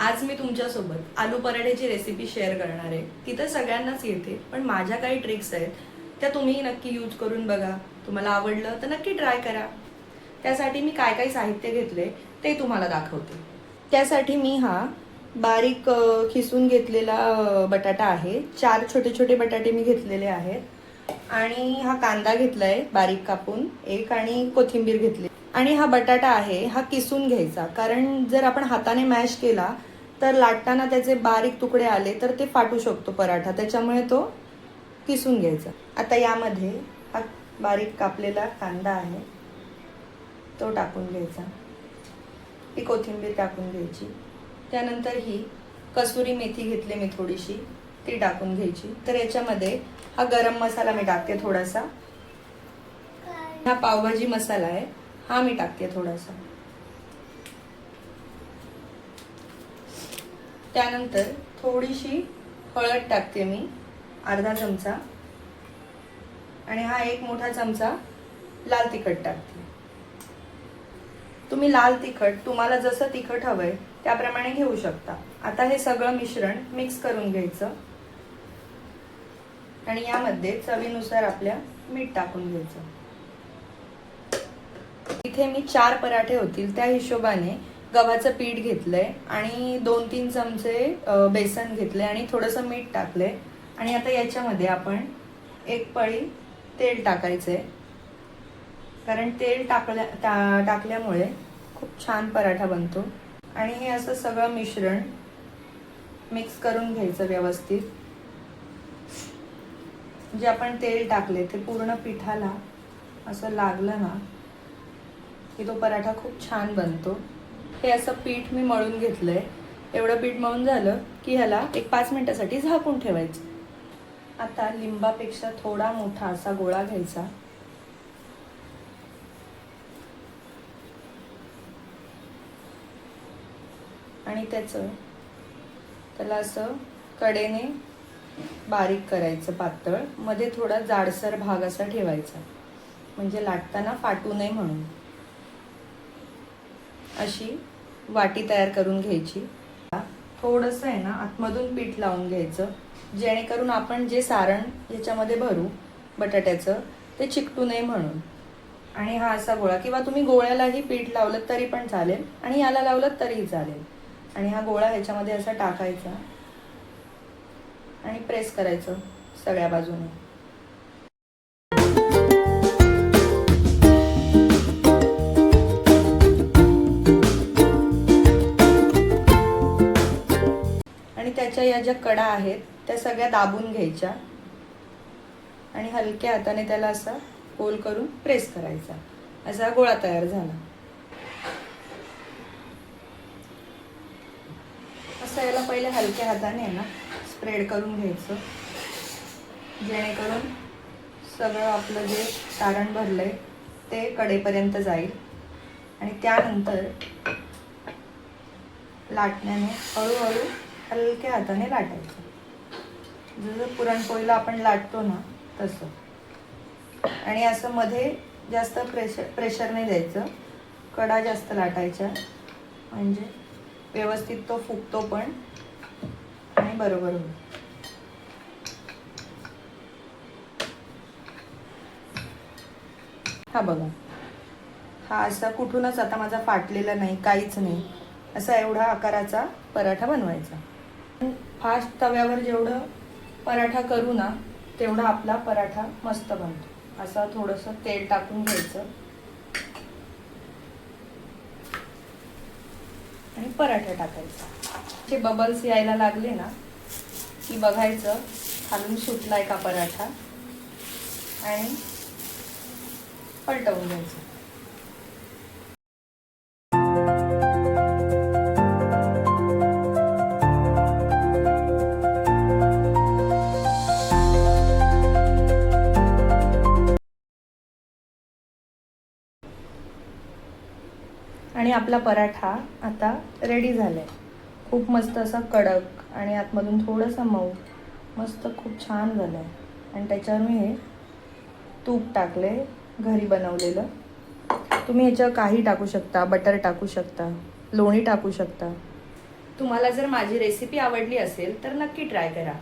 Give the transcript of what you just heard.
आज मी तुमच्यासोबत आलू पराठ्याची recipe share करणार आहे. ती तर सगळ्यांनाच येते, पण माझ्या काही ट्रिक्स आहेत त्या तुम्ही नक्की यूज करून बघा. तुम्हाला आवडलं तर नक्की ट्राय करा. त्यासाठी मी काय काय साहित्य घेतले ते तुम्हाला दाखवते. त्यासाठी मी हा बारीक खिसून घेतलेला बटाटा आहे. 4 छोटे छोटे बटाटे मी घेतलेले आहेत आणि हा कांदा घेतलाय बारीक कापून एक, आणि कोथिंबीर घेतली. आणि हा बटाटा आहे हा किसून घ्यायचा, कारण जर आपण हाताने मॅश केला तर लाटताना त्याचे बारीक तुकडे आले तर ते फाटू शकतो पराठा, त्याच्यामुळे तो किसून घ्यायचा. आता यामध्ये हा बारीक कापलेला कांदा आहे तो टाकून घ्यायचा. ही कोथिंबीर टाकून घ्यायची. त्यानंतर ही कसुरी मेथी घेतली मी थोडीशी, ती टाकून घ्यायची. तर याच्यामध्ये हा गरम मसाला मी टाकते थोडासा. हा पावभाजी मसाला आहे हा मी टाकते थोडासा. त्यानंतर थोडीशी हळद टाकते मी, अर्धा चमचा. आणि हा एक मोठा चमचा लाल तिखट टाकते. तुम्ही लाल तिखट तुम्हाला जसं तिखट हवंय त्याप्रमाणे घेऊ शकता. आता हे सगळं मिश्रण मिक्स करून घ्यायचं आणि यामध्ये चवीनुसार आपल्या मीठ टाकून घ्यायचं. इथे मी 4 पराठे होतील त्या हिशोबाने गव्हाचं पीठ घेतलंय आणि 2-3 चमचे बेसन घेतले आणि थोडंसं मीठ टाकलंय. आणि आता याच्यामध्ये आपण एक पळी तेल टाकायचंय, कारण तेल टाकल्यामुळे खूप छान पराठा बनतो. आणि हे असं सगळं मिश्रण मिक्स करून घ्यायचं व्यवस्थित. जे आपण तेल टाकले ते पूर्ण पिठाला असं लागलं ना की तो पराठा खूप छान बनतो. हे असं पीठ मी मळून घेतलंय. एवढं पीठ मळून झालं की ह्याला एक 5 मिनिटासाठी झाकून ठेवायचं. आता लिंबापेक्षा थोडा मोठा असा गोळा घ्यायचा आणि त्याला असं कडेने बारीक करायचं पातळ, मध्ये थोडा जाडसर भाग असा ठेवायचा, म्हणजे लाटताना फाटू नये म्हणून. अशी वाटी तयार करून घ्यायची. थोडंसं आहे ना आतमधून पीठ लावून घ्यायचं, जेणेकरून आपण जे सारण याच्यामध्ये भरू बटाट्याचं ते चिकटू नये म्हणून. आणि हा असा गोळा, किंवा तुम्ही गोळ्यालाही पीठ लावलं तरी पण चालेल आणि याला लावलं तरीही चालेल. आणि हा गोळा ह्याच्यामध्ये असा टाकायचा आणि प्रेस करायचं सगळ्या बाजूने. आणि त्याच्या या ज्या कडा आहेत त्या सगळ्या दाबून घ्यायच्या आणि हलक्या हाताने त्याला असा गोल करून प्रेस करायचा. असा गोळा तयार झाला. असं याला पहिले हलक्या हाताने ना स्प्रेड करून घ्यायचं, जेणेकरून सगळं आपलं जे सारण भरलंय ते कडेपर्यंत जाईल. आणि त्यानंतर लाटण्याने हळूहळू हलक्या हाताने लाटायचं, जसं पुरणपोळीला आपण लाटतो ना तसं. आणि असं मध्ये जास्त प्रेशर नाही द्यायचं, कडा जास्त लाटायच्या, म्हणजे व्यवस्थित तो फुगतो पण आणि बरोबर होईल. हा बघा, हा असा कुठूनच आता माझा फाटलेला नाही, काहीच नाही. असा एवढा आकाराचा पराठा बनवायचा. फास्ट तव्यावर जेवढं पराठा करू ना तेवढा आपला पराठा मस्त बनतो. असा थोडंसं तेल टाकून घ्यायचं आणि पराठा टाकायचा. जे बबल्स यायला लागले ना की बघायचं खालून सुटलाय का पराठा आणि पलटवून घ्यायचं. आणि आपला पराठा आता रेडी झालाय. खूप मस्त असा कडक आणि आतमधून थोडंसं मऊ, मस्त खूप छान झालं आहे. आणि त्याच्यावर मी हे तूप टाकले घरी बनवलेलं. तुम्ही ह्याच्यावर काही टाकू शकता, बटर टाकू शकता, लोणी टाकू शकता. तुम्हाला जर माझी रेसिपी आवडली असेल तर नक्की ट्राय करा.